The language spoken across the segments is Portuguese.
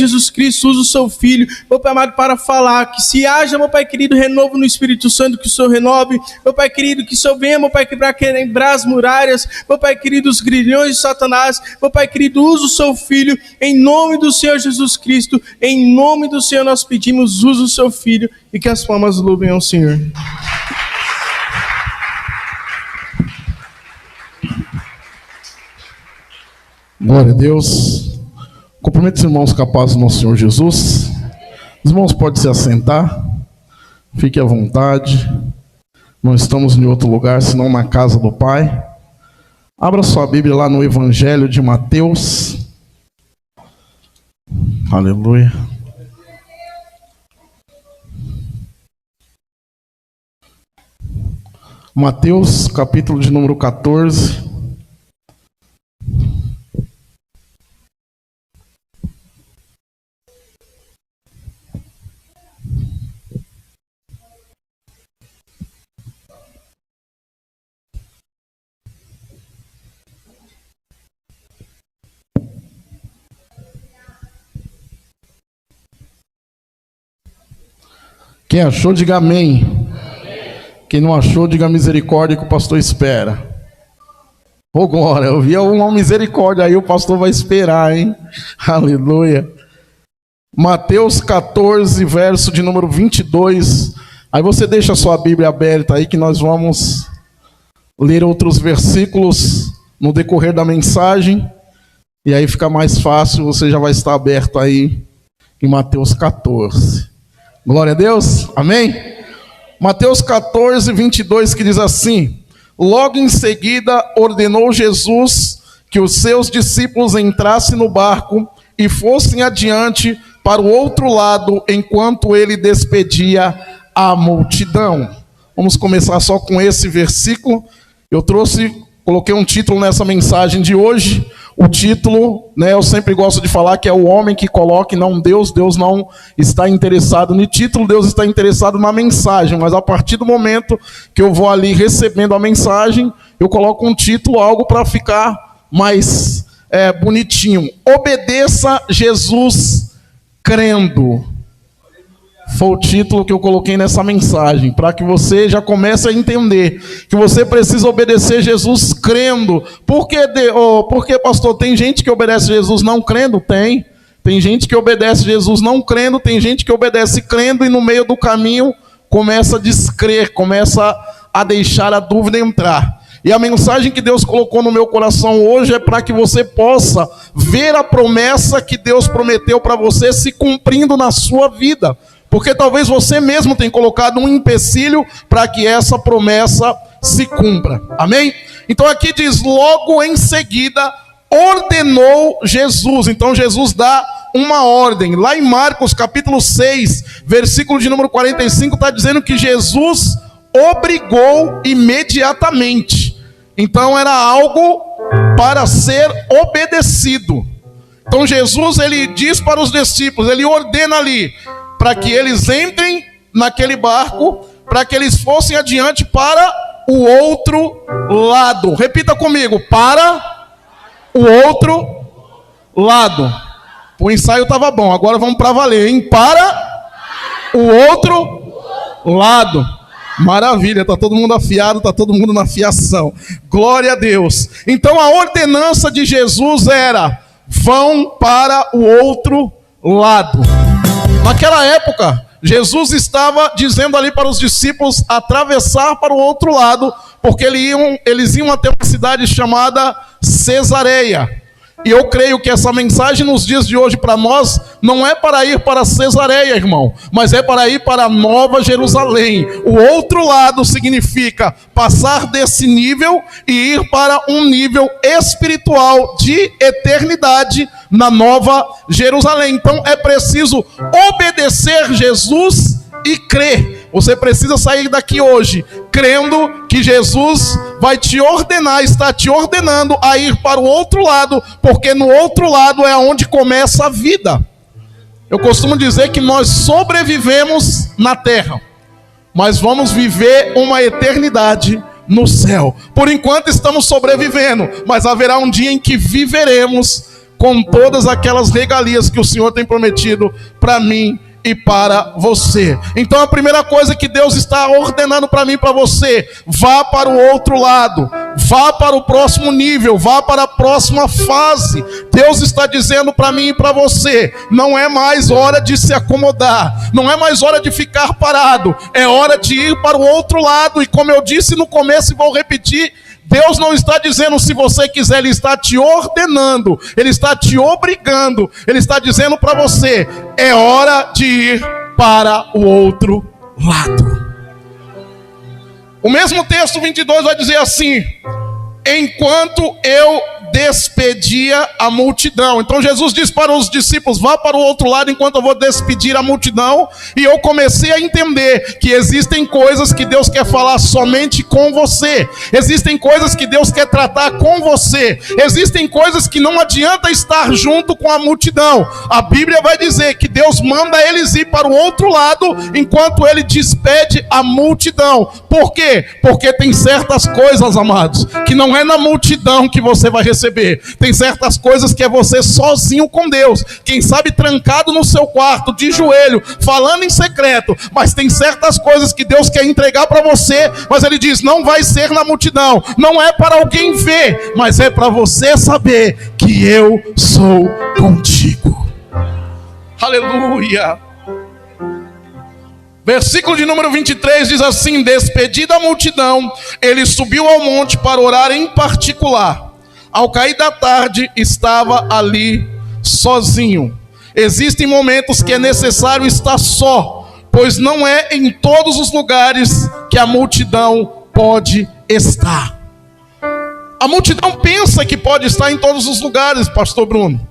Jesus Cristo, usa o seu Filho, meu Pai amado, para falar, que se haja, meu Pai querido, renovo no Espírito Santo, que o Senhor renove, meu Pai querido, que o Senhor venha, meu Pai, para quebrar as muralhas, meu Pai querido, os grilhões de Satanás, meu Pai querido, usa o seu Filho, em nome do Senhor Jesus Cristo, em nome do Senhor nós pedimos, usa o seu Filho, e que as palmas louvem ao Senhor. Glória a Deus. Cumprimento os irmãos capazes do nosso Senhor Jesus. Os irmãos podem se assentar. Fique à vontade. Não estamos em outro lugar, senão na casa do Pai. Abra sua Bíblia lá no Evangelho de Mateus. Aleluia. Mateus, capítulo de número 14. Quem achou, diga amém. Quem não achou, diga misericórdia, que o pastor espera. Ô glória, eu vi uma misericórdia aí, o pastor vai esperar, hein? Aleluia. Mateus 14, verso de número 22. Aí você deixa a sua Bíblia aberta aí, que nós vamos ler outros versículos no decorrer da mensagem. E aí fica mais fácil, você já vai estar aberto aí em Mateus 14. Glória a Deus, amém? Mateus 14, 22, que diz assim: logo em seguida ordenou Jesus que os seus discípulos entrassem no barco e fossem adiante para o outro lado, enquanto ele despedia a multidão. Vamos começar só com esse versículo. Coloquei um título nessa mensagem de hoje. O título, eu sempre gosto de falar que é o homem que coloca e não Deus. Deus não está interessado no título, Deus está interessado na mensagem. Mas a partir do momento que eu vou ali recebendo a mensagem, eu coloco um título, algo para ficar mais bonitinho. Obedeça Jesus crendo. Foi o título que eu coloquei nessa mensagem, para que você já comece a entender que você precisa obedecer Jesus crendo. Por que, pastor, tem gente que obedece Jesus não crendo? Tem gente que obedece Jesus não crendo, tem gente que obedece crendo e no meio do caminho começa a descrer, começa a deixar a dúvida entrar. E a mensagem que Deus colocou no meu coração hoje é para que você possa ver a promessa que Deus prometeu para você se cumprindo na sua vida. Porque talvez você mesmo tenha colocado um empecilho para que essa promessa se cumpra. Amém? Então aqui diz, logo em seguida, ordenou Jesus. Então Jesus dá uma ordem. Lá em Marcos capítulo 6, versículo de número 45, está dizendo que Jesus obrigou imediatamente. Então era algo para ser obedecido. Então Jesus, ele diz para os discípulos, ele ordena ali, para que eles entrem naquele barco, para que eles fossem adiante para o outro lado. Repita comigo, para o outro lado. O ensaio estava bom, agora vamos para valer, hein? Para o outro lado. Maravilha, está todo mundo afiado, está todo mundo na fiação. Glória a Deus. Então a ordenança de Jesus era, vão para o outro lado. Naquela época, Jesus estava dizendo ali para os discípulos atravessar para o outro lado, porque eles iam até uma cidade chamada Cesareia. E eu creio que essa mensagem nos dias de hoje para nós não é para ir para Cesareia, irmão, mas é para ir para Nova Jerusalém. O outro lado significa passar desse nível e ir para um nível espiritual de eternidade na Nova Jerusalém. Então é preciso obedecer Jesus e crer. Você precisa sair daqui hoje crendo que Jesus vai te ordenar, está te ordenando a ir para o outro lado, porque no outro lado é onde começa a vida. Eu costumo dizer que nós sobrevivemos na terra, mas vamos viver uma eternidade no céu. Por enquanto estamos sobrevivendo, mas haverá um dia em que viveremos com todas aquelas regalias que o Senhor tem prometido para mim e para você. Então a primeira coisa que Deus está ordenando para mim e para você: vá para o outro lado, vá para o próximo nível, vá para a próxima fase. Deus está dizendo para mim e para você: não é mais hora de se acomodar, não é mais hora de ficar parado, é hora de ir para o outro lado. E como eu disse no começo e vou repetir, Deus não está dizendo se você quiser, Ele está te ordenando, Ele está te obrigando, Ele está dizendo para você: é hora de ir para o outro lado. O mesmo texto 22 vai dizer assim: enquanto eu despedia a multidão. Então Jesus diz para os discípulos: vá para o outro lado enquanto eu vou despedir a multidão. E eu comecei a entender que existem coisas que Deus quer falar somente com você, existem coisas que Deus quer tratar com você, existem coisas que não adianta estar junto com a multidão. A Bíblia vai dizer que Deus manda eles ir para o outro lado enquanto Ele despede a multidão. Por quê? Porque tem certas coisas, amados, que não é na multidão que você vai receber. Tem certas coisas que é você sozinho com Deus, quem sabe trancado no seu quarto, de joelho, falando em secreto. Mas tem certas coisas que Deus quer entregar para você, mas Ele diz: não vai ser na multidão, não é para alguém ver, mas é para você saber que eu sou contigo. Aleluia. Versículo de número 23 diz assim: despedida a multidão, ele subiu ao monte para orar em particular. Ao cair da tarde, estava ali sozinho. Existem momentos que é necessário estar só, pois não é em todos os lugares que a multidão pode estar. A multidão pensa que pode estar em todos os lugares, pastor Bruno.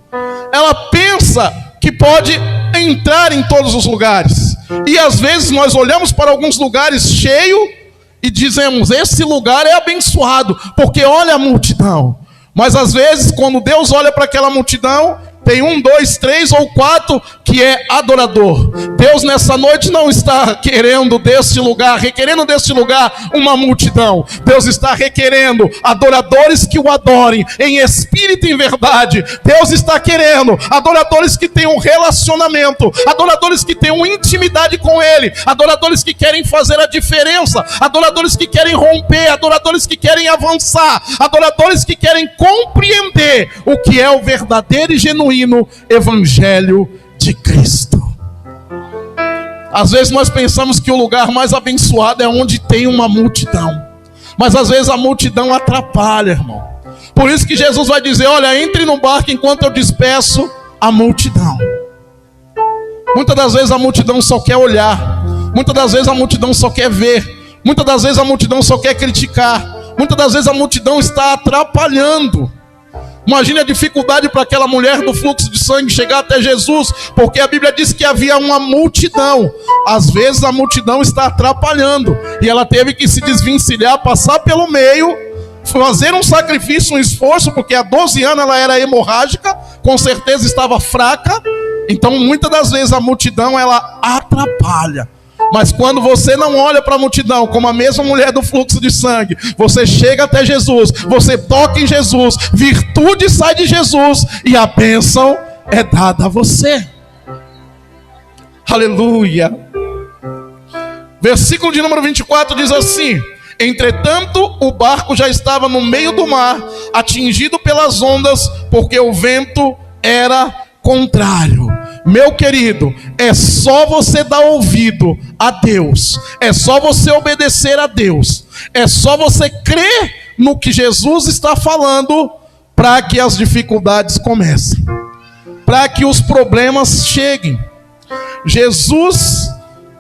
Ela pensa que pode entrar em todos os lugares. E às vezes nós olhamos para alguns lugares cheios e dizemos: esse lugar é abençoado, porque olha a multidão. Mas às vezes, quando Deus olha para aquela multidão, tem 1, 2, 3 ou 4 que é adorador. Deus nessa noite não está querendo deste lugar, requerendo deste lugar uma multidão. Deus está requerendo adoradores que o adorem em espírito e em verdade. Deus está querendo adoradores que tenham relacionamento, adoradores que tenham intimidade com Ele, adoradores que querem fazer a diferença, adoradores que querem romper, adoradores que querem avançar, adoradores que querem compreender o que é o verdadeiro e genuíno Evangelho de Cristo. Às vezes nós pensamos que o lugar mais abençoado é onde tem uma multidão, mas às vezes a multidão atrapalha, irmão. Por isso que Jesus vai dizer: olha, entre no barco enquanto eu despeço a multidão. Muitas das vezes a multidão só quer olhar, muitas das vezes a multidão só quer ver, muitas das vezes a multidão só quer criticar, muitas das vezes a multidão está atrapalhando. Imagine a dificuldade para aquela mulher do fluxo de sangue chegar até Jesus, porque a Bíblia diz que havia uma multidão. Às vezes a multidão está atrapalhando, e ela teve que se desvencilhar, passar pelo meio, fazer um sacrifício, um esforço, porque há 12 anos ela era hemorrágica, com certeza estava fraca. Então muitas das vezes a multidão ela atrapalha. Mas quando você não olha para a multidão como a mesma mulher do fluxo de sangue, você chega até Jesus, você toca em Jesus, virtude sai de Jesus e a bênção é dada a você. Aleluia. Versículo de número 24 diz assim: entretanto o barco já estava no meio do mar, atingido pelas ondas, porque o vento era contrário. Meu querido, é só você dar ouvido a Deus, é só você obedecer a Deus, é só você crer no que Jesus está falando para que as dificuldades comecem, para que os problemas cheguem. Jesus,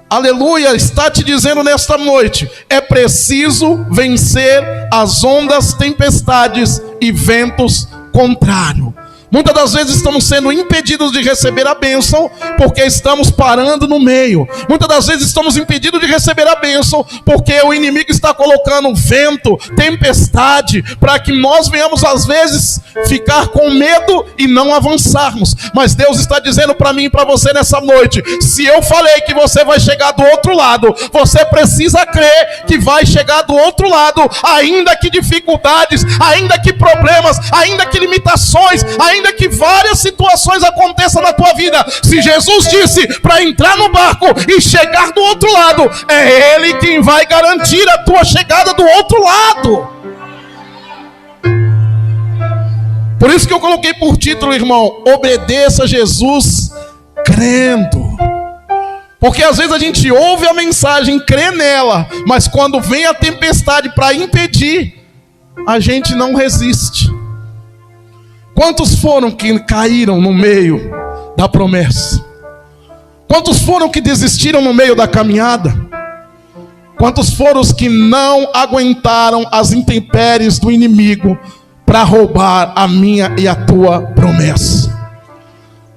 aleluia, está te dizendo nesta noite: é preciso vencer as ondas, tempestades e ventos contrários. Muitas das vezes estamos sendo impedidos de receber a bênção porque estamos parando no meio. Muitas das vezes estamos impedidos de receber a bênção porque o inimigo está colocando vento, tempestade, para que nós venhamos às vezes ficar com medo e não avançarmos. Mas Deus está dizendo para mim e para você nessa noite: se eu falei que você vai chegar do outro lado, você precisa crer que vai chegar do outro lado, ainda que dificuldades, ainda que problemas, ainda que limitações, ainda ainda que várias situações aconteçam na tua vida, se Jesus disse para entrar no barco e chegar do outro lado, é Ele quem vai garantir a tua chegada do outro lado. Por isso que eu coloquei por título, irmão, obedeça a Jesus crendo. Porque às vezes a gente ouve a mensagem, crê nela, mas quando vem a tempestade para impedir, a gente não resiste. Quantos foram que caíram no meio da promessa? Quantos foram que desistiram no meio da caminhada? Quantos foram os que não aguentaram as intempéries do inimigo para roubar a minha e a tua promessa?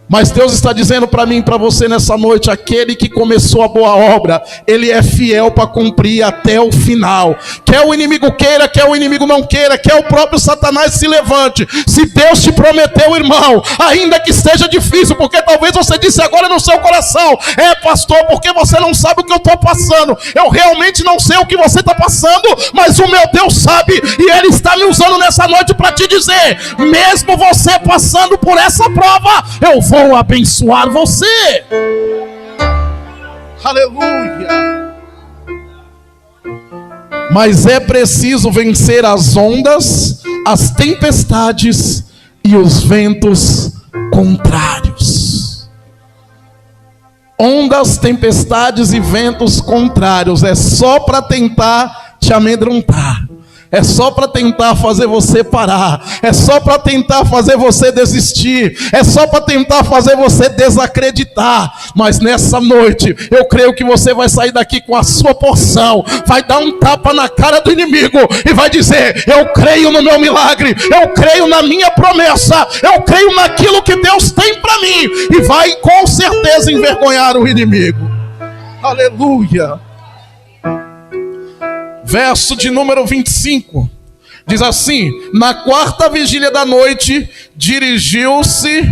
Mas Deus está dizendo para mim e para você nessa noite: aquele que começou a boa obra, Ele é fiel para cumprir até o final. Quer o inimigo queira, quer o inimigo não queira, quer o próprio Satanás se levante, se Deus te prometeu, irmão, ainda que seja difícil, porque talvez você disse agora no seu coração: é, pastor, porque você não sabe o que eu estou passando. Eu realmente não sei o que você está passando, mas o meu Deus sabe, e Ele está me usando nessa noite para te dizer: mesmo você passando por essa prova, eu vou abençoar você. Aleluia. Mas é preciso vencer as ondas, as tempestades e os ventos contrários. Ondas, tempestades e ventos contrários é só para tentar te amedrontar. É só para tentar fazer você parar. É só para tentar fazer você desistir. É só para tentar fazer você desacreditar. Mas nessa noite, eu creio que você vai sair daqui com a sua porção. Vai dar um tapa na cara do inimigo e vai dizer: eu creio no meu milagre. Eu creio na minha promessa. Eu creio naquilo que Deus tem para mim. E vai com certeza envergonhar o inimigo. Aleluia. Verso de número 25, diz assim: na quarta vigília da noite, dirigiu-se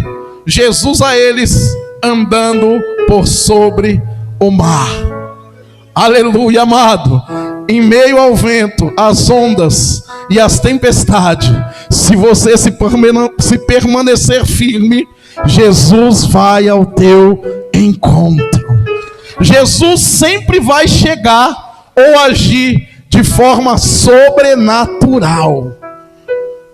Jesus a eles, andando por sobre o mar. Aleluia, amado. Em meio ao vento, às ondas e às tempestades, se você se permanecer firme, Jesus vai ao teu encontro. Jesus sempre vai chegar ou agir de forma sobrenatural.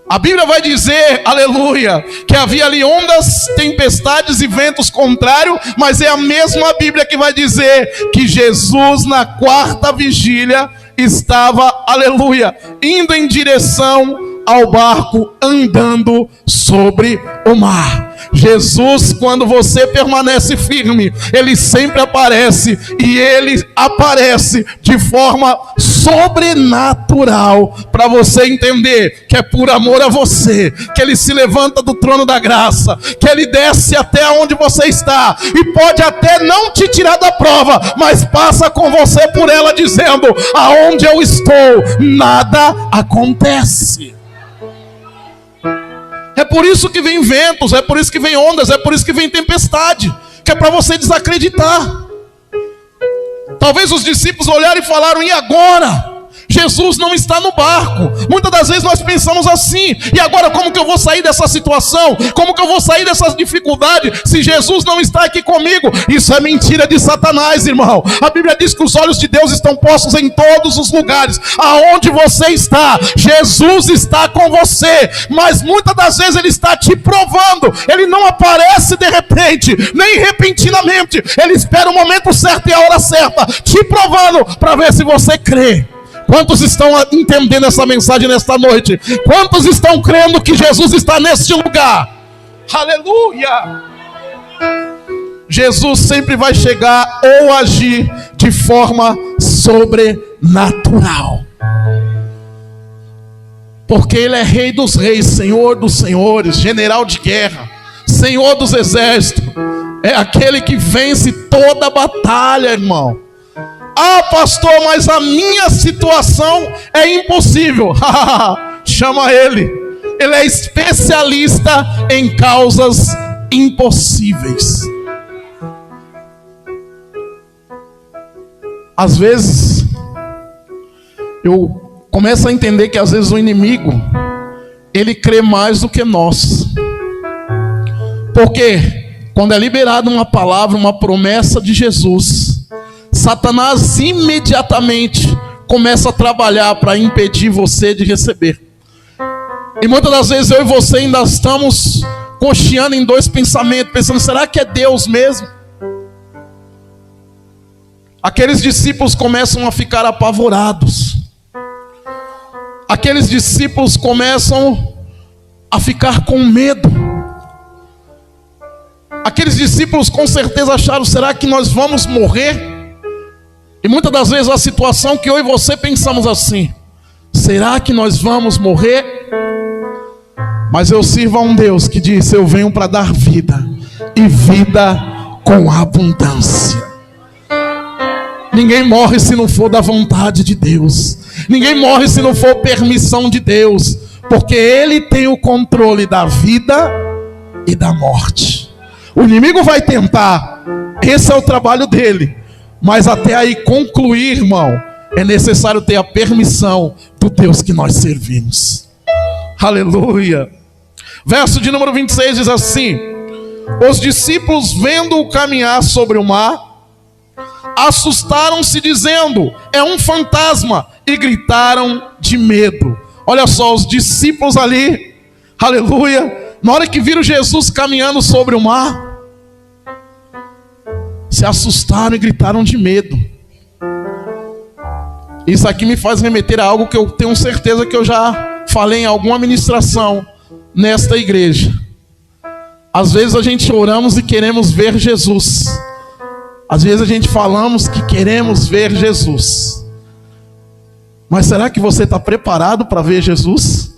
A Bíblia vai dizer, aleluia, que havia ali ondas, tempestades e ventos contrários, mas é a mesma Bíblia que vai dizer que Jesus na quarta vigília estava, aleluia, indo em direção ao barco, andando sobre o mar. Jesus, quando você permanece firme, Ele sempre aparece, e Ele aparece de forma sobrenatural, para você entender que é por amor a você, que Ele se levanta do trono da graça, que Ele desce até onde você está, e pode até não te tirar da prova, mas passa com você por ela, dizendo: aonde eu estou, nada acontece. É por isso que vem ventos, é por isso que vem ondas, é por isso que vem tempestade, que é para você desacreditar. Talvez os discípulos olharam e falaram: e agora? Jesus não está no barco. Muitas das vezes nós pensamos assim: e agora como que eu vou sair dessa situação? Como que eu vou sair dessas dificuldades se Jesus não está aqui comigo? Isso é mentira de Satanás, irmão. A Bíblia diz que os olhos de Deus estão postos em todos os lugares. Aonde você está, Jesus está com você. Mas muitas das vezes Ele está te provando. Ele não aparece de repente, nem repentinamente. Ele espera o momento certo e a hora certa, te provando para ver se você crê. Quantos estão entendendo essa mensagem nesta noite? Quantos estão crendo que Jesus está neste lugar? Aleluia! Jesus sempre vai chegar ou agir de forma sobrenatural. Porque Ele é Rei dos reis, Senhor dos senhores, general de guerra, Senhor dos exércitos. É aquele que vence toda a batalha, irmão. Ah, pastor, mas a minha situação é impossível. Chama Ele. Ele é especialista em causas impossíveis. Às vezes, eu começo a entender que às vezes o inimigo, ele crê mais do que nós. Porque quando é liberada uma palavra, uma promessa de Jesus, Satanás imediatamente começa a trabalhar para impedir você de receber. E muitas das vezes eu e você ainda estamos cocheando em dois pensamentos, pensando, será que é Deus mesmo? Aqueles discípulos começam a ficar apavorados. Aqueles discípulos começam a ficar com medo. Aqueles discípulos com certeza acharam, será que nós vamos morrer? E muitas das vezes a situação que eu e você pensamos assim, será que nós vamos morrer? Mas eu sirvo a um Deus que disse, eu venho para dar vida, e vida com abundância. Ninguém morre se não for da vontade de Deus. Ninguém morre se não for permissão de Deus. Porque Ele tem o controle da vida e da morte. O inimigo vai tentar. Esse é o trabalho dele. Mas até aí concluir, irmão, é necessário ter a permissão do Deus que nós servimos. Aleluia. Verso de número 26 diz assim: os discípulos, vendo-o caminhar sobre o mar, assustaram-se dizendo, é um fantasma, e gritaram de medo. Olha só, os discípulos ali, aleluia, na hora que viram Jesus caminhando sobre o mar, se assustaram e gritaram de medo. Isso aqui me faz remeter a algo que eu tenho certeza que eu já falei em alguma ministração nesta igreja. Às vezes a gente oramos e queremos ver Jesus. Às vezes a gente falamos que queremos ver Jesus. Mas será que você está preparado para ver Jesus?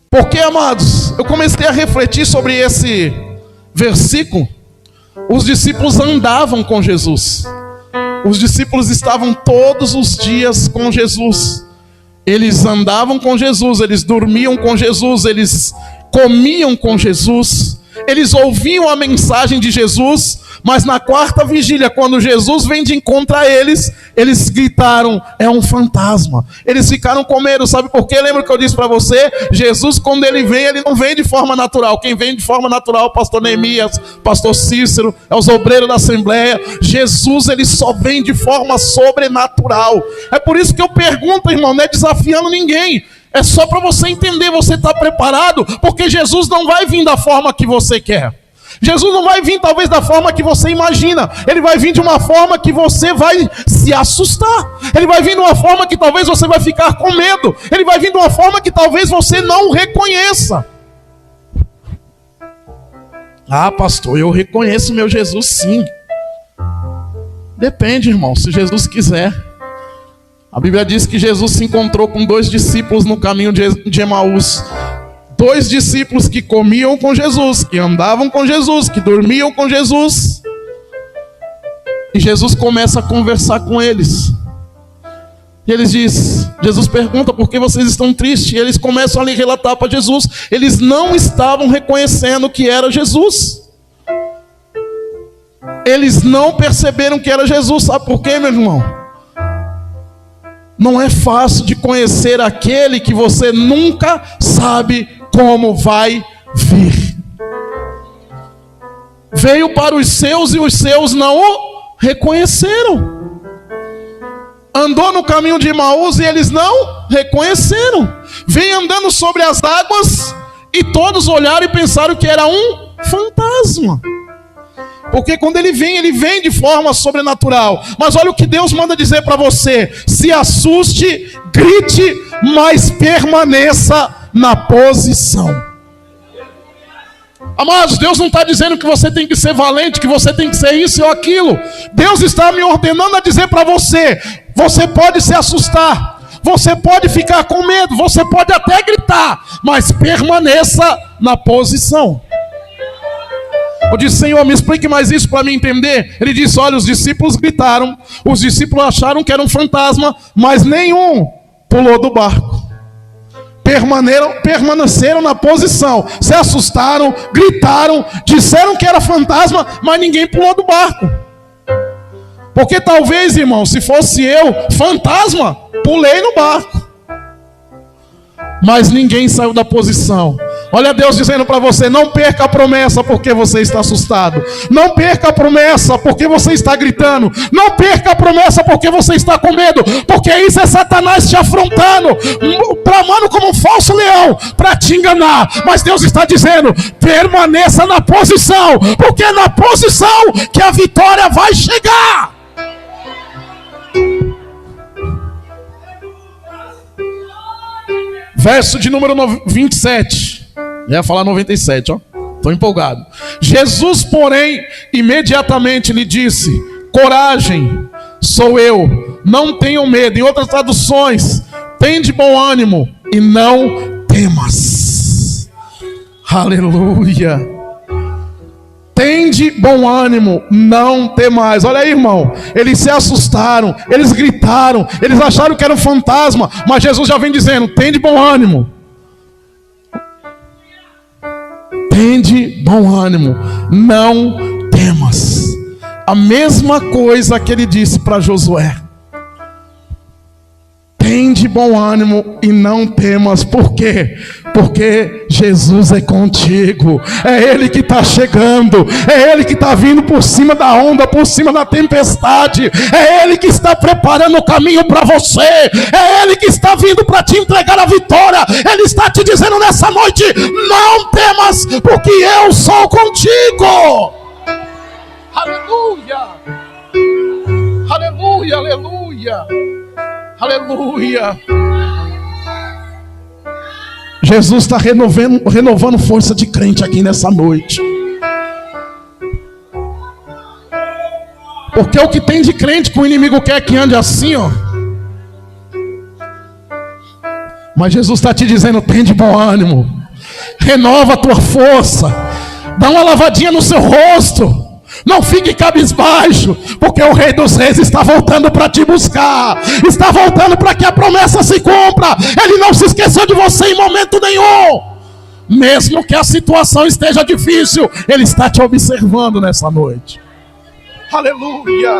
Porque, amados, eu comecei a refletir sobre esse versículo. Os discípulos andavam com Jesus. Os discípulos estavam todos os dias com Jesus. Eles andavam com Jesus, eles dormiam com Jesus, eles comiam com Jesus, eles ouviam a mensagem de Jesus. Mas na quarta vigília, quando Jesus vem de encontro a eles, eles gritaram, é um fantasma. Eles ficaram com medo, sabe por quê? Lembra que eu disse para você? Jesus, quando ele vem, ele não vem de forma natural. Quem vem de forma natural é o pastor Neemias, pastor Cícero, é os obreiros da Assembleia. Jesus, ele só vem de forma sobrenatural. É por isso que eu pergunto, irmão, não é desafiando ninguém. É só para você entender, você está preparado? Porque Jesus não vai vir da forma que você quer. Jesus não vai vir talvez da forma que você imagina. Ele vai vir de uma forma que você vai se assustar. Ele vai vir de uma forma que talvez você vai ficar com medo. Ele vai vir de uma forma que talvez você não reconheça. Ah, pastor, eu reconheço meu Jesus sim. Depende, irmão, se Jesus quiser. A Bíblia diz que Jesus se encontrou com 2 discípulos no caminho de Emaús. 2 discípulos que comiam com Jesus, que andavam com Jesus, que dormiam com Jesus. E Jesus começa a conversar com eles. E eles dizem, Jesus pergunta, por que vocês estão tristes? E eles começam a lhe relatar para Jesus. Eles não estavam reconhecendo que era Jesus. Eles não perceberam que era Jesus. Sabe por quê, meu irmão? Não é fácil de conhecer aquele que você nunca sabe como vai vir. Veio para os seus e os seus não o reconheceram. Andou no caminho de Emaús e eles não reconheceram. Vem andando sobre as águas e todos olharam e pensaram que era um fantasma. Porque quando ele vem de forma sobrenatural. Mas olha o que Deus manda dizer para você: se assuste, grite, mas permaneça na posição. Amados, Deus não está dizendo que você tem que ser valente, que você tem que ser isso ou aquilo. Deus está me ordenando a dizer para você: você pode se assustar, você pode ficar com medo, você pode até gritar, mas permaneça na posição. Eu disse: Senhor, me explique mais isso para mim entender. Ele disse: olha, os discípulos gritaram, os discípulos acharam que era um fantasma, mas nenhum pulou do barco. Permaneceram na posição, se assustaram, gritaram, disseram que era fantasma, mas ninguém pulou do barco. Porque talvez, irmão, se fosse eu, fantasma, pulei no barco. Mas ninguém saiu da posição. Olha Deus dizendo para você: não perca a promessa porque você está assustado. Não perca a promessa porque você está gritando. Não perca a promessa porque você está com medo. Porque isso é Satanás te afrontando, tramando como um falso leão para te enganar. Mas Deus está dizendo: permaneça na posição, porque é na posição que a vitória vai chegar. Verso de número 27. Eu ia falar 97, ó. Estou empolgado. Jesus, porém, imediatamente lhe disse: coragem, sou eu, não tenham medo. Em outras traduções, tende bom ânimo e não temas. Aleluia. Tende bom ânimo, não temais. Olha aí, irmão, eles se assustaram, eles gritaram, eles acharam que era um fantasma, mas Jesus já vem dizendo: tende bom ânimo. Tende bom ânimo, não temas. A mesma coisa que ele disse para Josué. Tende bom ânimo e não temas. Por quê? Porque Jesus é contigo. É Ele que está chegando. É Ele que está vindo por cima da onda, por cima da tempestade. É Ele que está preparando o caminho para você. É Ele que está vindo para te entregar a vitória. Ele está te dizendo nessa noite: não temas, porque eu sou contigo. Aleluia. Aleluia, aleluia. Aleluia. Jesus está renovando força de crente aqui nessa noite. Porque o que tem de crente que o inimigo quer que ande assim, ó. Mas Jesus está te dizendo: tem de bom ânimo. Renova a tua força. Dá uma lavadinha no seu rosto. Não fique cabisbaixo, porque o Rei dos Reis está voltando para te buscar. Está voltando para que a promessa se cumpra. Ele não se esqueceu de você em momento nenhum. Mesmo que a situação esteja difícil, Ele está te observando nessa noite. Aleluia.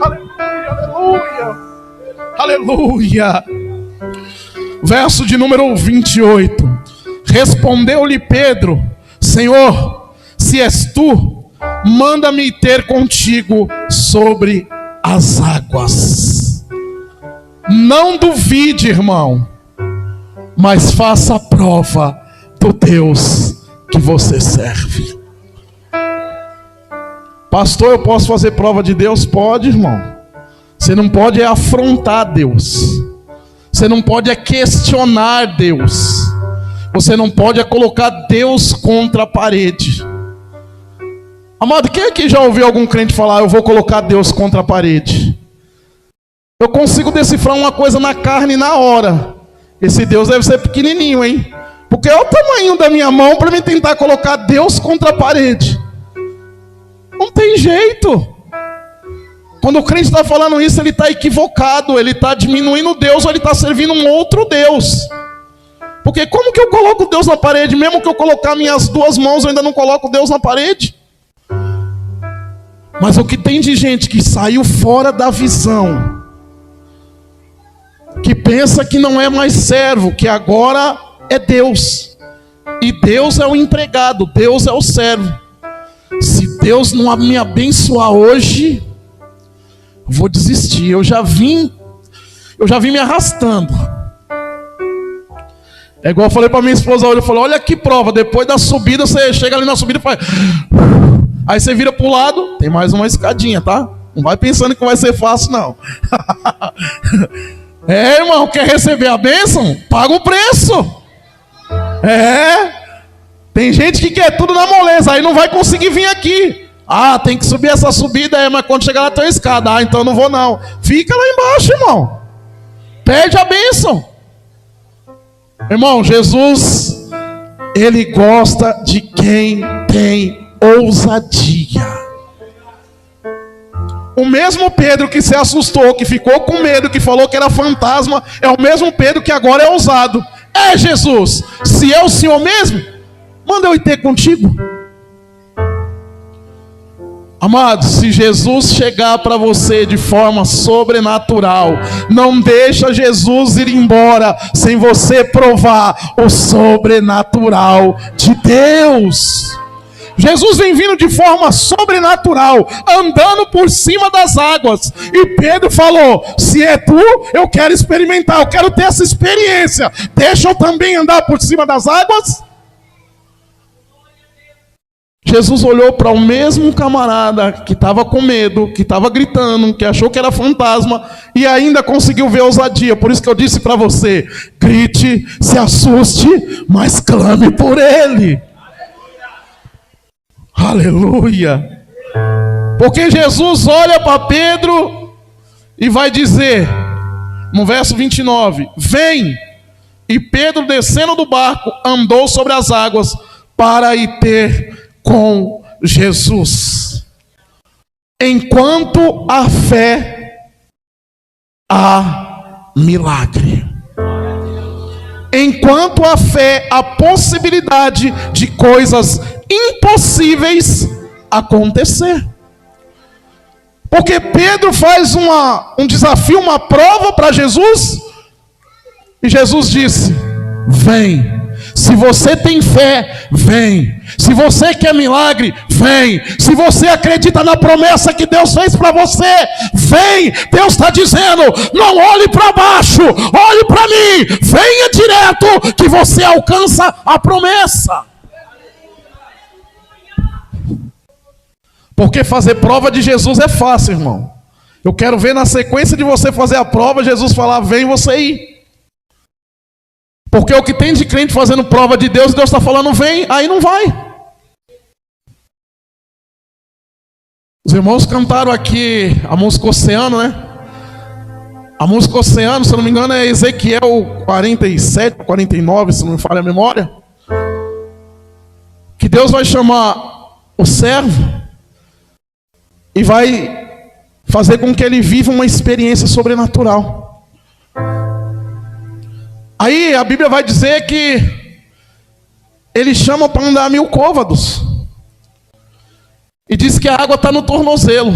Aleluia, aleluia. Aleluia. Verso de número 28. Respondeu-lhe Pedro: Senhor, se és tu, manda-me ter contigo sobre as águas. Não duvide, irmão, mas faça a prova do Deus que você serve. Pastor, eu posso fazer prova de Deus? Pode, irmão. Você não pode afrontar Deus. Você não pode questionar Deus. Você não pode colocar Deus contra a parede. Amado, quem aqui já ouviu algum crente falar: eu vou colocar Deus contra a parede? Eu consigo decifrar uma coisa na carne na hora. Esse Deus deve ser pequenininho, hein? Porque é o tamanho da minha mão para me tentar colocar Deus contra a parede. Não tem jeito. Quando o crente está falando isso, ele está equivocado. Ele está diminuindo Deus, ou ele está servindo um outro Deus. Porque como que eu coloco Deus na parede? Mesmo que eu colocar minhas duas mãos, eu ainda não coloco Deus na parede. Mas o que tem de gente que saiu fora da visão, que pensa que não é mais servo, que agora é Deus, e Deus é o empregado, Deus é o servo. Se Deus não me abençoar hoje, eu vou desistir. Eu já vim me arrastando. É igual eu falei para minha esposa hoje, eu falei: olha que prova, depois da subida, você chega ali na subida e faz... Aí você vira pro lado, tem mais uma escadinha, tá? Não vai pensando que vai ser fácil, não. É, irmão, quer receber a bênção? Paga o preço. É. Tem gente que quer tudo na moleza, aí não vai conseguir vir aqui. Ah, tem que subir essa subida, mas quando chegar lá tem uma escada. Ah, então eu não vou não. Fica lá embaixo, irmão. Pede a bênção. Irmão, Jesus, Ele gosta de quem tem ousadia. O mesmo Pedro que se assustou, que ficou com medo, que falou que era fantasma, é o mesmo Pedro que agora é ousado. É, Jesus, se é o Senhor mesmo, manda eu ir ter contigo. Amados, se Jesus chegar para você de forma sobrenatural, não deixa Jesus ir embora sem você provar o sobrenatural de Deus. Jesus vem vindo de forma sobrenatural, andando por cima das águas. E Pedro falou: se é tu, eu quero experimentar, eu quero ter essa experiência. Deixa eu também andar por cima das águas? Jesus olhou para o mesmo camarada que estava com medo, que estava gritando, que achou que era fantasma, e ainda conseguiu ver ousadia. Por isso que eu disse para você: grite, se assuste, mas clame por ele. Aleluia. Porque Jesus olha para Pedro e vai dizer, no verso 29, vem. E Pedro, descendo do barco, andou sobre as águas para ir ter com Jesus. Enquanto há fé, há milagre. Enquanto há fé, há possibilidade de coisas impossíveis acontecer. Porque Pedro faz um desafio, uma prova para Jesus, e Jesus disse: vem. Se você tem fé, vem. Se você quer milagre, vem. Se você acredita na promessa que Deus fez para você, vem. Deus está dizendo: não olhe para baixo, olhe para mim. Venha direto que você alcança a promessa. Porque fazer prova de Jesus é fácil, irmão. Eu quero ver na sequência de você fazer a prova, Jesus falar: vem, você ir. Porque o que tem de crente fazendo prova de Deus, Deus está falando vem, aí não vai. Os irmãos cantaram aqui a música Oceano, né? A música Oceano, se eu não me engano, é Ezequiel 47, 49, se não me falha a memória. Que Deus vai chamar o servo e vai fazer com que ele viva uma experiência sobrenatural. Aí a Bíblia vai dizer que ele chama para andar 1000 côvados. E diz que a água está no tornozelo.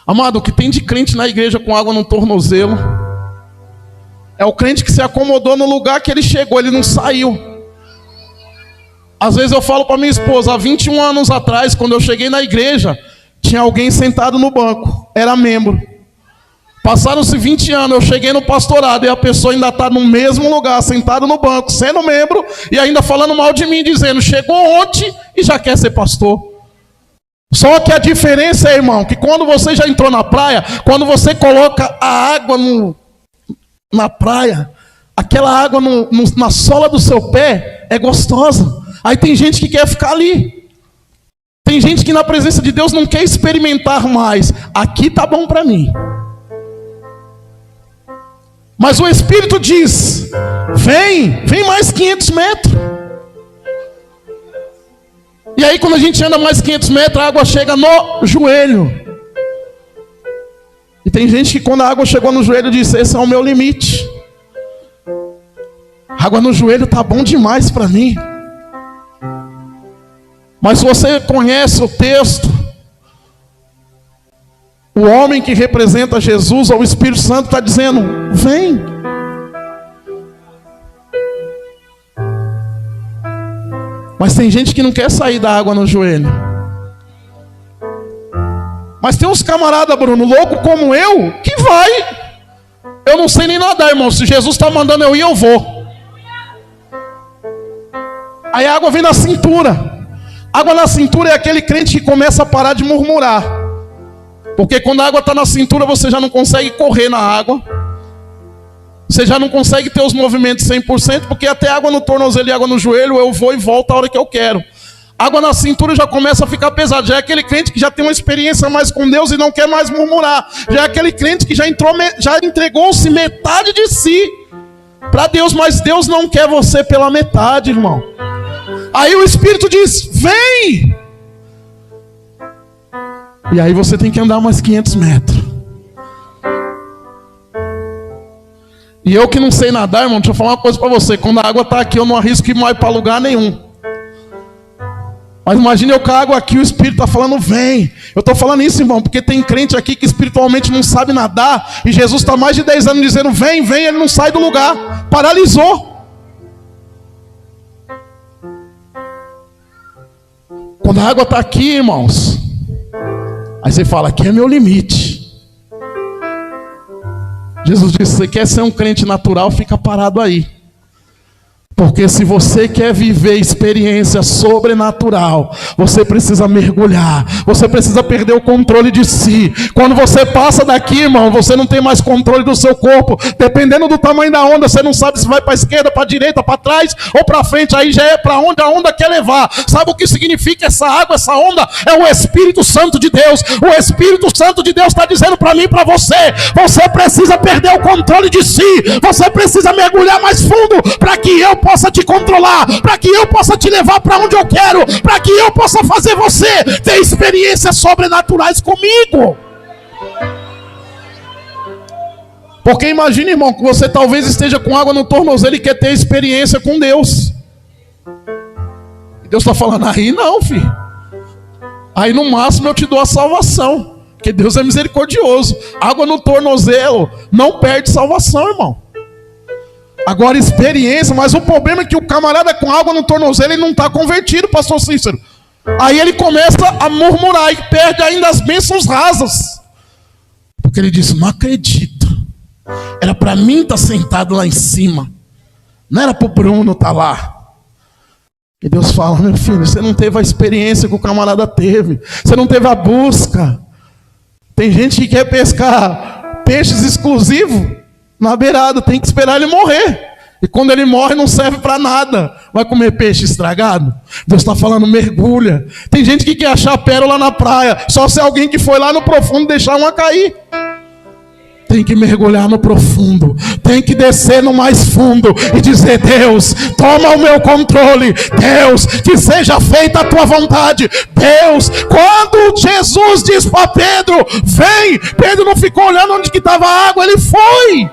Amado, o que tem de crente na igreja com água no tornozelo é o crente que se acomodou no lugar que ele chegou, ele não saiu. Às vezes eu falo para minha esposa: há 21 anos atrás, quando eu cheguei na igreja, tinha alguém sentado no banco, era membro. Passaram-se 20 anos, eu cheguei no pastorado e a pessoa ainda está no mesmo lugar, sentado no banco, sendo membro e ainda falando mal de mim, dizendo: chegou ontem e já quer ser pastor. Só que a diferença é, irmão, que quando você já entrou na praia, quando você coloca a água na praia, aquela água na sola do seu pé é gostosa. Aí tem gente que quer ficar ali. Tem gente que na presença de Deus não quer experimentar mais. Aqui tá bom para mim. Mas o Espírito diz: vem mais 500 metros. E aí quando a gente anda mais 500 metros, a água chega no joelho. E tem gente que quando a água chegou no joelho diz: esse é o meu limite. Água no joelho tá bom demais para mim. Mas se você conhece o texto, o homem que representa Jesus, ou o Espírito Santo, está dizendo: vem. Mas tem gente que não quer sair da água no joelho. Mas tem uns camaradas, Bruno, louco como eu, que vai. Eu não sei nem nadar, irmão. Se Jesus está mandando eu ir, eu vou. Aí a água vem na cintura. Água na cintura é aquele crente que começa a parar de murmurar. Porque quando a água está na cintura, você já não consegue correr na água. Você já não consegue ter os movimentos 100%, porque até água no tornozelo e água no joelho, eu vou e volto a hora que eu quero. Água na cintura já começa a ficar pesado. Já é aquele crente que já tem uma experiência mais com Deus e não quer mais murmurar. Já é aquele crente que já entregou-se metade de si para Deus, mas Deus não quer você pela metade, irmão. Aí o Espírito diz: vem! E aí você tem que andar mais 500 metros. E eu que não sei nadar, irmão, deixa eu falar uma coisa para você. Quando a água está aqui, eu não arrisco ir mais para lugar nenhum. Mas imagine eu com a água aqui, o Espírito está falando, vem. Eu estou falando isso, irmão, porque tem crente aqui que espiritualmente não sabe nadar. E Jesus está mais de 10 anos dizendo, vem, vem, ele não sai do lugar. Paralisou. Quando a água está aqui, irmãos, aí você fala, aqui é meu limite. Jesus disse, você quer ser um crente natural, fica parado aí. Porque se você quer viver experiência sobrenatural, você precisa mergulhar, você precisa perder o controle de si. Quando você passa daqui, irmão, você não tem mais controle do seu corpo. Dependendo do tamanho da onda, você não sabe se vai para a esquerda, para a direita, para trás ou para frente. Aí já é para onde a onda quer levar. Sabe o que significa essa água, essa onda? É o Espírito Santo de Deus. O Espírito Santo de Deus está dizendo para mim e para você, você precisa perder o controle de si. Você precisa mergulhar mais fundo para que eu possa te controlar, para que eu possa te levar para onde eu quero, para que eu possa fazer você ter experiências sobrenaturais comigo. Porque imagine, irmão, que você talvez esteja com água no tornozelo e quer ter experiência com Deus. E Deus está falando, aí não, filho. Aí no máximo eu te dou a salvação, porque Deus é misericordioso. Água no tornozelo não perde salvação, irmão. Agora experiência, mas o problema é que o camarada com água no tornozelo, ele não está convertido, pastor Cícero. Aí ele começa a murmurar e perde ainda as bênçãos rasas. Porque ele diz, não acredito. Era para mim estar sentado lá em cima. Não era para o Bruno estar lá. E Deus fala, meu filho, você não teve a experiência que o camarada teve. Você não teve a busca. Tem gente que quer pescar peixes exclusivos na beirada, tem que esperar ele morrer. E quando ele morre não serve para nada. Vai comer peixe estragado? Deus está falando, mergulha. Tem gente que quer achar pérola na praia, só se alguém que foi lá no profundo deixar uma cair. Tem que mergulhar no profundo, tem que descer no mais fundo e dizer, Deus, toma o meu controle. Deus, que seja feita a tua vontade. Deus, quando Jesus diz para Pedro, vem, Pedro não ficou olhando onde que estava a água, ele foi.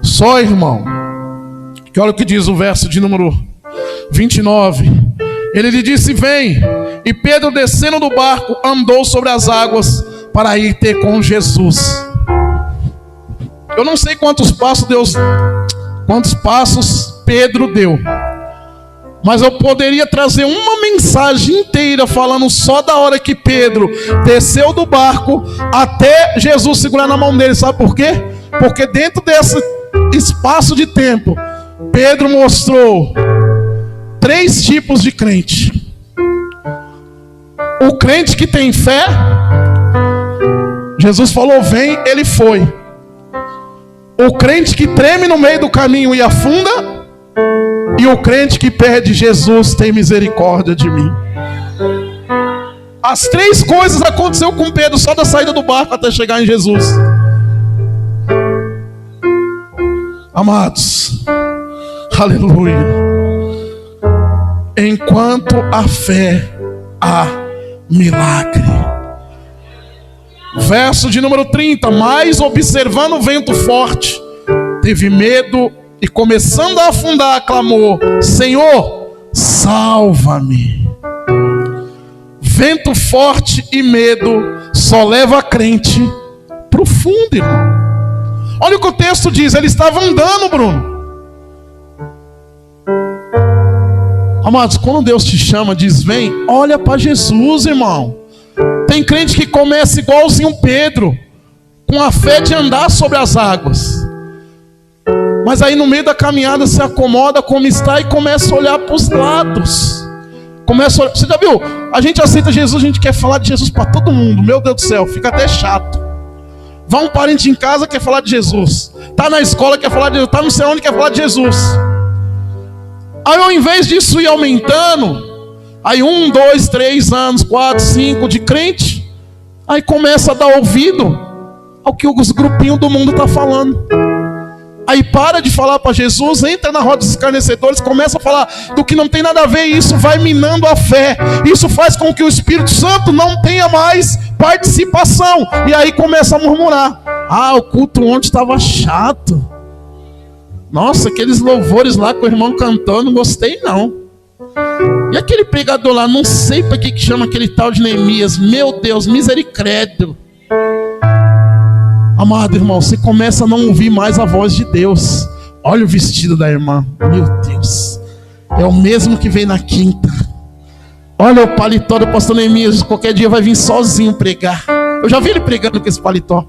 Só, irmão, que olha o que diz o verso de número 29. Ele lhe disse, vem. E Pedro, descendo do barco, andou sobre as águas para ir ter com Jesus. Eu não sei quantos passos Pedro deu, mas eu poderia trazer uma mensagem inteira falando só da hora que Pedro desceu do barco até Jesus segurar na mão dele. Sabe por quê? Porque dentro desse espaço de tempo, Pedro mostrou 3 tipos de crente. O crente que tem fé, Jesus falou, vem, ele foi. O crente que treme no meio do caminho e afunda. E o crente que pede, Jesus, tem misericórdia de mim. As 3 coisas aconteceu com Pedro só da saída do barco até chegar em Jesus. Amados, aleluia. Enquanto a fé, há milagre. Verso de número 30. Mas observando o vento forte, teve medo e começando a afundar, clamou, Senhor, salva-me. Vento forte e medo só leva a crente para o fundo, irmão. Olha o que o texto diz, ele estava andando, Bruno. Amados, quando Deus te chama, diz vem, olha para Jesus, irmão. Tem crente que começa igualzinho Pedro, com a fé de andar sobre as águas, mas aí no meio da caminhada se acomoda como está e começa a olhar para os lados. Começa a olhar. Você já viu? A gente aceita Jesus, a gente quer falar de Jesus para todo mundo. Meu Deus do céu, fica até chato. Vai um parente em casa, quer falar de Jesus. Está na escola, quer falar de Jesus. Está não sei onde, quer falar de Jesus. Aí ao invés disso ir aumentando, aí 1, 2, 3 anos, 4, 5 de crente, aí começa a dar ouvido ao que os grupinhos do mundo estão falando. Aí para de falar para Jesus, entra na roda dos escarnecedores, começa a falar do que não tem nada a ver, e isso vai minando a fé. Isso faz com que o Espírito Santo não tenha mais participação. E aí começa a murmurar. Ah, o culto ontem estava chato. Nossa, aqueles louvores lá com o irmão cantando, não gostei não. E aquele pregador lá, não sei para que chama aquele tal de Neemias. Meu Deus, misericórdia. Amado irmão, você começa a não ouvir mais a voz de Deus. Olha o vestido da irmã. Meu Deus, é o mesmo que veio na quinta. Olha o paletó do pastor Neemias. Qualquer dia vai vir sozinho pregar. Eu já vi ele pregando com esse paletó.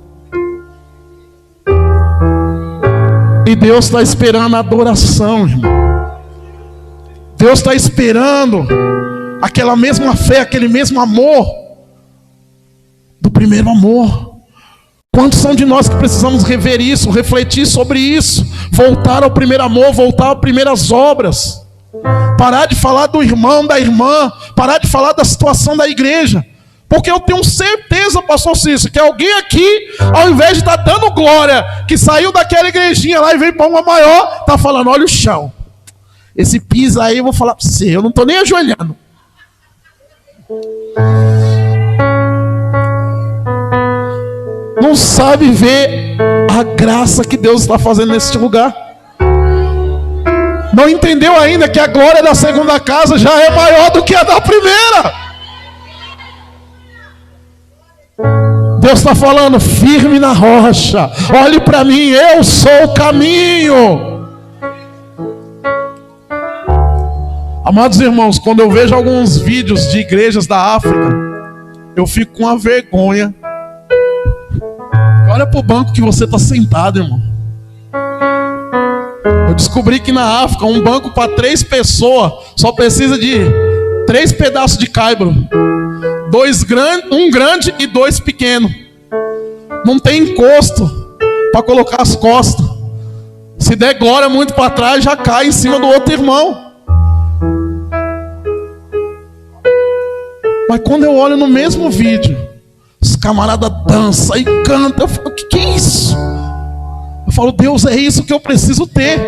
E Deus está esperando a adoração, irmão. Deus está esperando aquela mesma fé, aquele mesmo amor do primeiro amor. Quantos são de nós que precisamos rever isso, refletir sobre isso, voltar ao primeiro amor, voltar às primeiras obras, parar de falar do irmão, da irmã, parar de falar da situação da igreja, porque eu tenho certeza, pastor Cícero, que alguém aqui, ao invés de estar dando glória, que saiu daquela igrejinha lá e veio para uma maior, está falando, olha o chão. Esse piso aí eu vou falar para você, eu não estou nem ajoelhando. Não sabe ver a graça que Deus está fazendo nesse lugar. Não entendeu ainda que a glória da segunda casa já é maior do que a da primeira. Deus está falando, firme na rocha. Olhe para mim, eu sou o caminho. Amados irmãos, quando eu vejo alguns vídeos de igrejas da África, eu fico com uma vergonha. Olha para o banco que você está sentado, irmão. Eu descobri que na África, um banco para 3 pessoas só precisa de 3 pedaços de caibro. 2 grandes, um grande e 2 pequenos. Não tem encosto para colocar as costas. Se der glória muito para trás, já cai em cima do outro irmão. Mas quando eu olho no mesmo vídeo, os camaradas dançam e cantam, eu falo, o que é isso? Eu falo, Deus, é isso que eu preciso ter.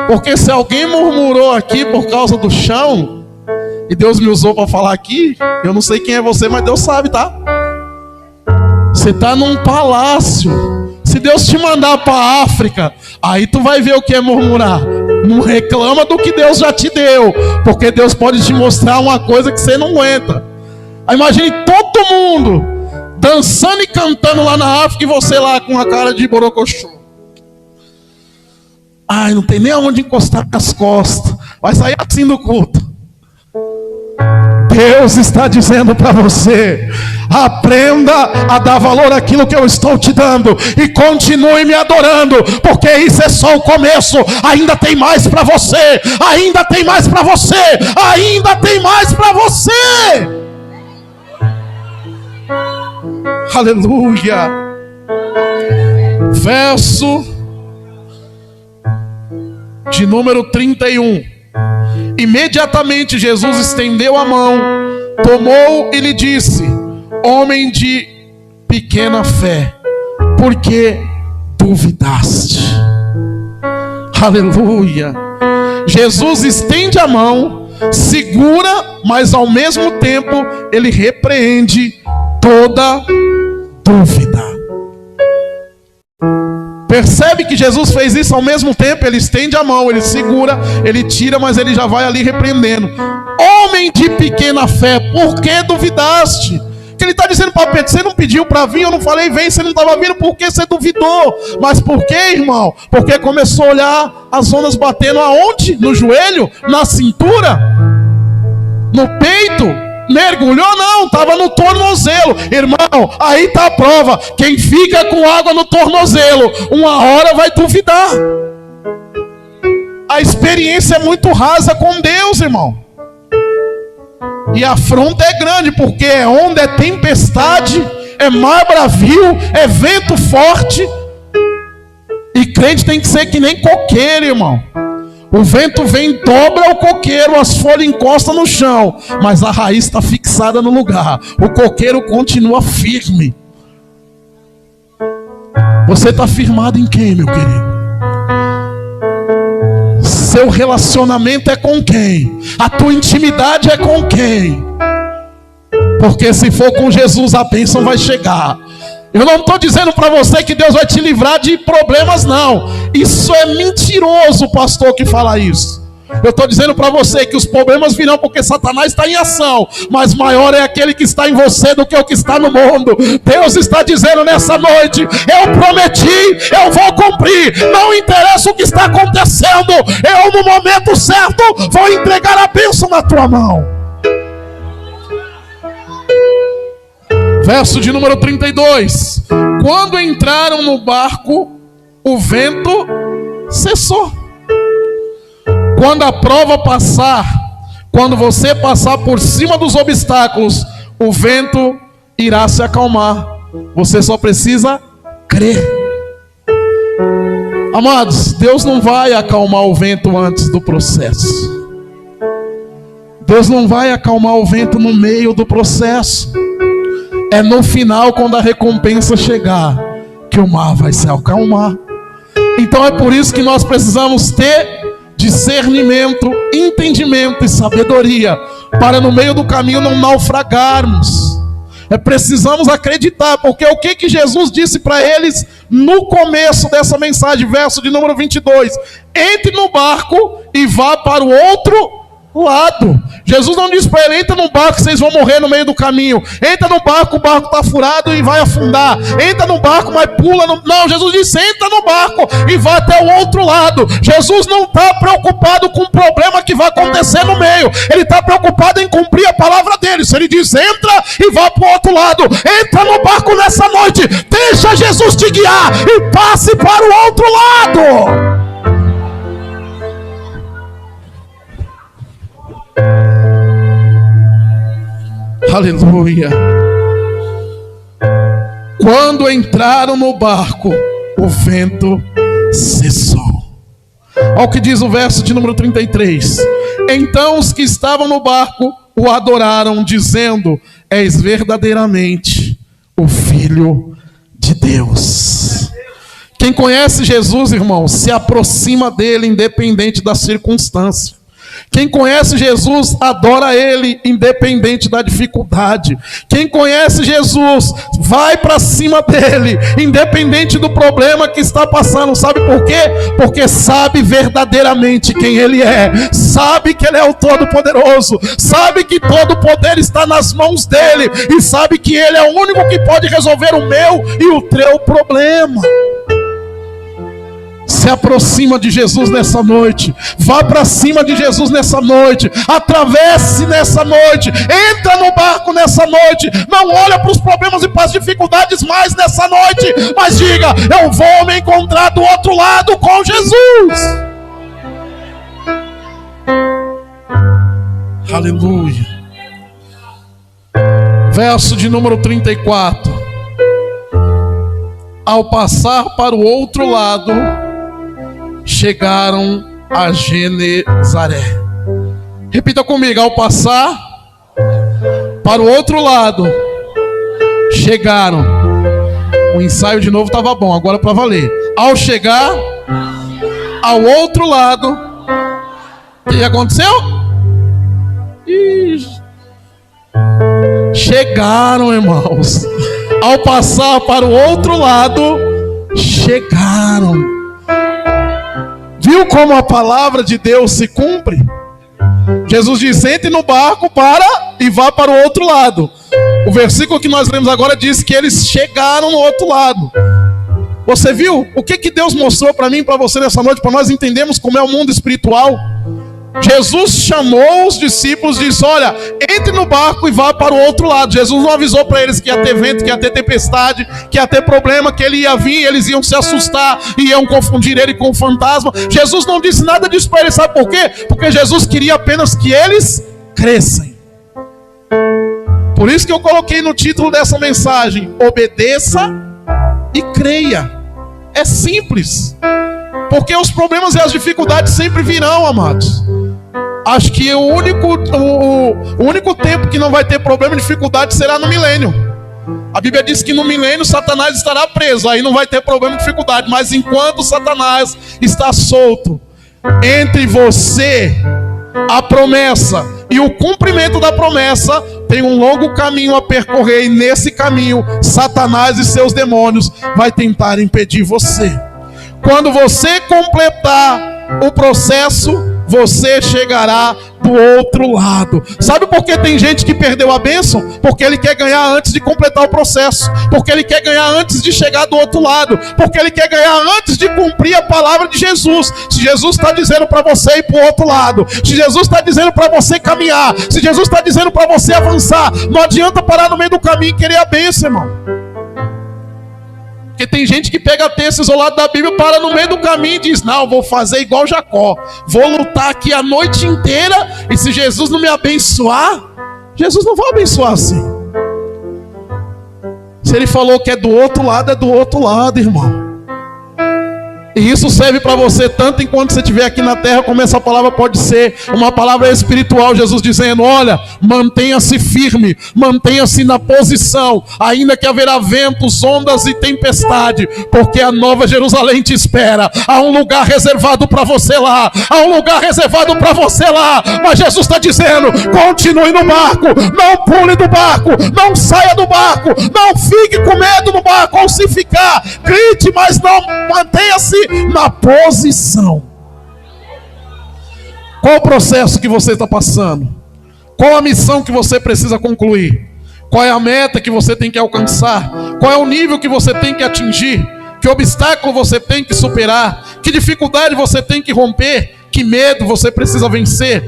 Porque se alguém murmurou aqui por causa do chão, e Deus me usou para falar aqui, eu não sei quem é você, mas Deus sabe, tá? Você está num palácio. Se Deus te mandar para a África, aí tu vai ver o que é murmurar. Não reclama do que Deus já te deu, porque Deus pode te mostrar uma coisa que você não aguenta. Aí imagine todo mundo dançando e cantando lá na África e você lá com a cara de borocochô. Ai, não tem nem aonde encostar as costas. Vai sair assim do culto. Deus está dizendo para você, aprenda a dar valor àquilo que eu estou te dando e continue me adorando, porque isso é só o começo. Ainda tem mais para você, ainda tem mais para você, ainda tem mais para você. Aleluia. Verso de número 31. Imediatamente Jesus estendeu a mão, tomou e lhe disse: homem de pequena fé, por que duvidaste? Aleluia. Jesus estende a mão, segura, mas ao mesmo tempo ele repreende toda dúvida. Percebe que Jesus fez isso ao mesmo tempo? Ele estende a mão, ele segura, ele tira, mas ele já vai ali repreendendo. Homem de pequena fé, por que duvidaste? Que ele está dizendo para Pedro, você não pediu para vir, eu não falei vem, você não estava vindo, por que você duvidou? Mas por que, irmão? Porque começou a olhar as ondas batendo aonde? No joelho? Na cintura? No peito? Mergulhou não, estava no tornozelo. Irmão, aí está a prova. Quem fica com água no tornozelo, uma hora vai duvidar. A experiência é muito rasa com Deus, irmão. E a afronta é grande, porque é onda, é tempestade, é mar bravio, é vento forte. E crente tem que ser que nem coqueiro, irmão. O vento vem, dobra o coqueiro, as folhas encostam no chão, mas a raiz está fixada no lugar. O coqueiro continua firme. Você está firmado em quem, meu querido? Seu relacionamento é com quem? A tua intimidade é com quem? Porque se for com Jesus, a bênção vai chegar. Eu não estou dizendo para você que Deus vai te livrar de problemas, não. Isso é mentiroso, pastor, que fala isso. Eu estou dizendo para você que os problemas virão porque Satanás está em ação, mas maior é aquele que está em você do que o que está no mundo. Deus está dizendo nessa noite: eu prometi, eu vou cumprir. Não interessa o que está acontecendo, eu no momento certo vou entregar a bênção na tua mão. Verso de número 32. Quando entraram no barco, o vento cessou. Quando a prova passar, quando você passar por cima dos obstáculos, o vento irá se acalmar. Você só precisa crer. Amados, Deus não vai acalmar o vento antes do processo. Deus não vai acalmar o vento no meio do processo. É no final, quando a recompensa chegar, que o mar vai se acalmar. Então é por isso que nós precisamos ter discernimento, entendimento e sabedoria, para no meio do caminho não naufragarmos. Precisamos acreditar, porque o que Jesus disse para eles no começo dessa mensagem, verso de número 22: entre no barco e vá para o outro lado. Jesus não disse para ele: entra no barco, vocês vão morrer no meio do caminho. Entra no barco, o barco está furado e vai afundar. Entra no barco, mas pula no... Não, Jesus disse: entra no barco e vai até o outro lado. Jesus não está preocupado com o problema que vai acontecer no meio. Ele está preocupado em cumprir a palavra dele. Se ele diz: entra e vá para o outro lado, entra no barco nessa noite, deixa Jesus te guiar e passe para o outro lado. Aleluia. Quando entraram no barco, o vento cessou. Olha o que diz o verso de número 33. Então os que estavam no barco o adoraram, dizendo: és verdadeiramente o Filho de Deus. Quem conhece Jesus, irmão, se aproxima dele independente da circunstância. Quem conhece Jesus adora Ele independente da dificuldade. Quem conhece Jesus vai para cima dele independente do problema que está passando. Sabe por quê? Porque sabe verdadeiramente quem Ele é. Sabe que Ele é o Todo-Poderoso. Sabe que todo o poder está nas mãos dele. E sabe que Ele é o único que pode resolver o meu e o teu problema. Se aproxima de Jesus nessa noite. Vá para cima de Jesus nessa noite. Atravesse nessa noite. Entra no barco nessa noite. Não olha para os problemas e para as dificuldades mais nessa noite, mas diga: eu vou me encontrar do outro lado com Jesus. Aleluia. Verso de número 34. Ao passar para o outro lado, chegaram a Genezaré. Repita comigo: ao passar para o outro lado, chegaram. O ensaio de novo estava bom, agora para valer. Ao chegar ao outro lado, o que aconteceu? Chegaram, irmãos. Ao passar para o outro lado, chegaram. Viu como a palavra de Deus se cumpre? Jesus diz: entre no barco e vá para o outro lado. O versículo que nós lemos agora diz que eles chegaram no outro lado. Você viu? O que Deus mostrou para mim e para você nessa noite, para nós entendermos como é o mundo espiritual? Jesus chamou os discípulos e disse: olha, entre no barco e vá para o outro lado. Jesus não avisou para eles que ia ter vento, que ia ter tempestade, que ia ter problema, que ele ia vir, eles iam se assustar e iam confundir ele com o fantasma. Jesus não disse nada disso para eles. Sabe por quê? Porque Jesus queria apenas que eles crescem. Por isso que eu coloquei no título dessa mensagem: obedeça e creia. É simples. Porque os problemas e as dificuldades sempre virão, amados. Acho que o único tempo que não vai ter problema e dificuldade será no milênio. A Bíblia diz que no milênio Satanás estará preso. Aí não vai ter problema e dificuldade. Mas enquanto Satanás está solto, entre você, a promessa, E o cumprimento da promessa tem um longo caminho a percorrer, e nesse caminho Satanás e seus demônios vai tentar impedir você. Quando você completar o processo, você chegará do outro lado. Sabe por que tem gente que perdeu a bênção? Porque ele quer ganhar antes de completar o processo. Porque ele quer ganhar antes de chegar do outro lado. Porque ele quer ganhar antes de cumprir a palavra de Jesus. Se Jesus está dizendo para você ir para o outro lado, se Jesus está dizendo para você caminhar, se Jesus está dizendo para você avançar, não adianta parar no meio do caminho e querer a bênção, irmão. Porque tem gente que pega texto isolado da Bíblia, para no meio do caminho e diz: não, vou fazer igual Jacó, vou lutar aqui a noite inteira, e se Jesus não me abençoar, Jesus não vai abençoar assim. Se ele falou que é do outro lado, é do outro lado, irmão. E isso serve para você tanto enquanto você estiver aqui na terra, como essa palavra pode ser uma palavra espiritual. Jesus dizendo: olha, mantenha-se firme, mantenha-se na posição, ainda que haverá ventos, ondas e tempestade, porque a nova Jerusalém te espera. Há um lugar reservado para você lá, há um lugar reservado para você lá. Mas Jesus está dizendo: continue no barco, não pule do barco, não saia do barco, não fique com medo no barco, ou se ficar, grite, mas não, mantenha-se na posição. Qual o processo que você está passando? Qual a missão que você precisa concluir? Qual é a meta que você tem que alcançar? Qual é o nível que você tem que atingir? Que obstáculo você tem que superar? Que dificuldade você tem que romper? Que medo você precisa vencer?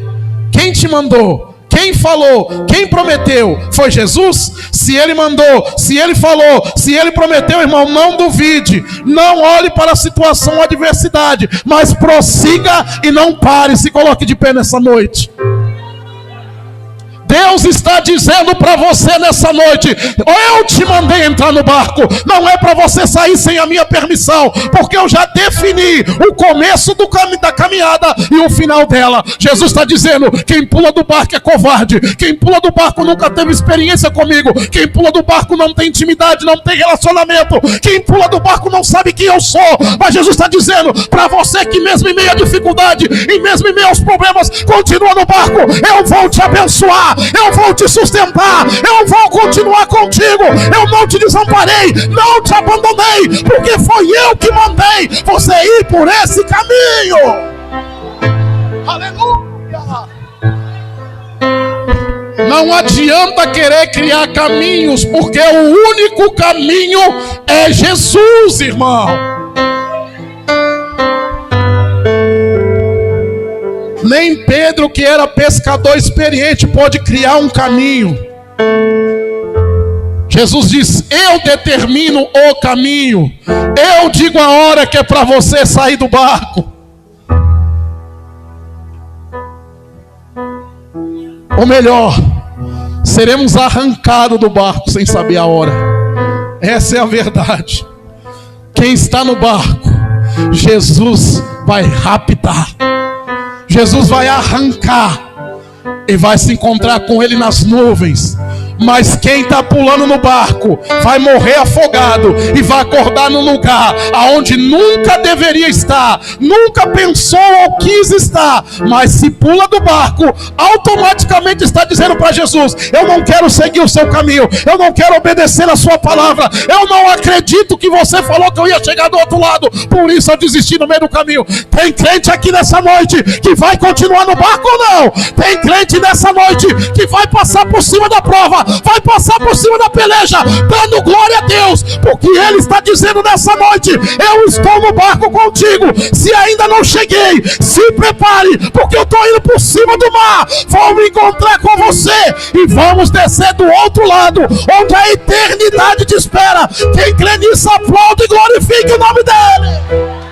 Quem te mandou? Quem falou? Quem prometeu? Foi Jesus? Se ele mandou, se ele falou, se ele prometeu, irmão, não duvide. Não olhe para a situação ou adversidade, mas prossiga e não pare. Se coloque de pé nessa noite. Deus está dizendo para você nessa noite: eu te mandei entrar no barco, não é para você sair sem a minha permissão, porque eu já defini o começo da caminhada e o final dela. Jesus está dizendo: quem pula do barco é covarde, quem pula do barco nunca teve experiência comigo, quem pula do barco não tem intimidade, não tem relacionamento, quem pula do barco não sabe quem eu sou. Mas Jesus está dizendo para você que mesmo em meio à dificuldade, e mesmo em meio aos problemas, continua no barco. Eu vou te abençoar, eu vou te sustentar, eu vou continuar contigo, eu não te desamparei, não te abandonei, porque foi eu que mandei você ir por esse caminho. Aleluia! Não adianta querer criar caminhos, porque o único caminho é Jesus, irmão. Nem Pedro, que era pescador experiente, pode criar um caminho. Jesus diz: eu determino o caminho, eu digo a hora que é para você sair do barco. Ou melhor, seremos arrancados do barco sem saber a hora. Essa é a verdade. Quem está no barco, Jesus vai raptar. Jesus vai arrancar e vai se encontrar com ele nas nuvens. Mas quem está pulando no barco vai morrer afogado e vai acordar num lugar aonde nunca deveria estar, nunca pensou ou quis estar. Mas se pula do barco, automaticamente está dizendo para Jesus: eu não quero seguir o seu caminho, eu não quero obedecer a sua palavra, eu não acredito que você falou que eu ia chegar do outro lado, por isso eu desisti no meio do caminho. Tem crente aqui nessa noite que vai continuar no barco ou não? Tem crente nessa noite que vai passar por cima da prova, vai passar por cima da peleja, dando glória a Deus, porque Ele está dizendo nessa noite: eu estou no barco contigo. Se ainda não cheguei, se prepare, porque eu estou indo por cima do mar, vou me encontrar com você e vamos descer do outro lado, onde a eternidade te espera. Quem crê nisso, aplaude e glorifique o nome dEle.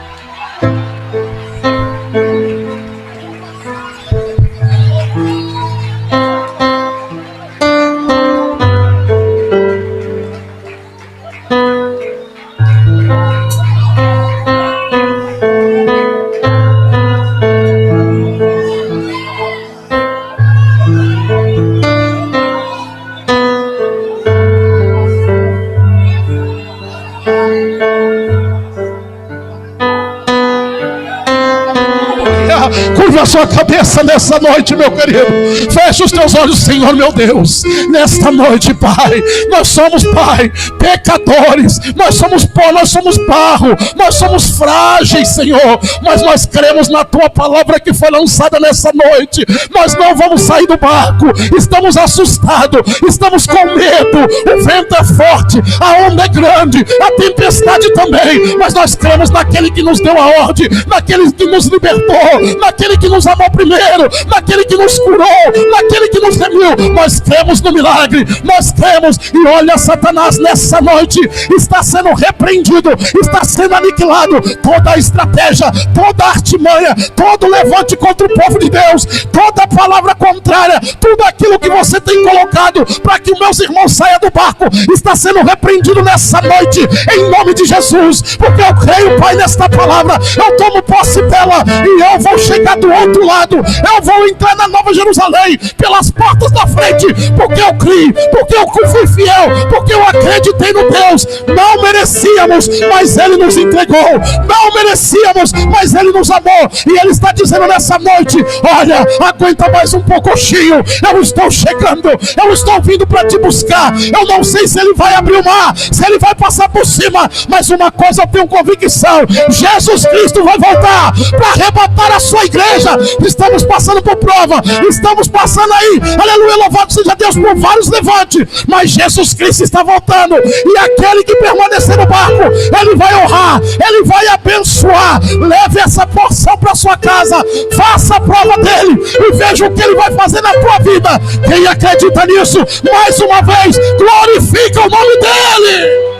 Curva a sua cabeça nessa noite, meu querido. Feche os teus olhos, Senhor, meu Deus. Nesta noite, Pai, nós somos, Pai, pecadores. Nós somos pó, nós somos barro. Nós somos frágeis, Senhor. Mas nós cremos na tua palavra que foi lançada nessa noite. Nós não vamos sair do barco. Estamos assustados, estamos com medo. O vento é forte, a onda é grande, a tempestade também. Mas nós cremos naquele que nos deu a ordem, naquele que nos libertou, naquele que nos amou primeiro, naquele que nos curou, naquele que nos remiu. Nós cremos no milagre, nós cremos. E olha, Satanás nessa noite está sendo repreendido, está sendo aniquilado. Toda a estratégia, toda a artimanha, todo levante contra o povo de Deus, toda palavra contrária, tudo aquilo que você tem colocado para que os meus irmãos saiam do barco, está sendo repreendido nessa noite, em nome de Jesus. Porque eu creio, Pai, nesta palavra, eu tomo posse dela e eu vou chegar do outro lado, eu vou entrar na Nova Jerusalém pelas portas da frente, porque eu criei, porque eu fui fiel, porque eu acreditei no Deus. Não merecíamos, mas Ele nos entregou. Não merecíamos, mas Ele nos amou. E Ele está dizendo nessa noite: olha, aguenta mais um pouquinho, eu estou chegando, eu estou vindo para te buscar. Eu não sei se Ele vai abrir o mar, se Ele vai passar por cima, mas uma coisa eu tenho convicção: Jesus Cristo vai voltar para arrebatar a sua igreja. Estamos passando por prova, estamos passando aí, aleluia, louvado seja Deus, por vários levantes, mas Jesus Cristo está voltando, e aquele que permanecer no barco, Ele vai honrar, Ele vai abençoar. Leve essa porção para sua casa, faça a prova dele e veja o que Ele vai fazer na tua vida. Quem acredita nisso, mais uma vez, glorifica o nome dEle.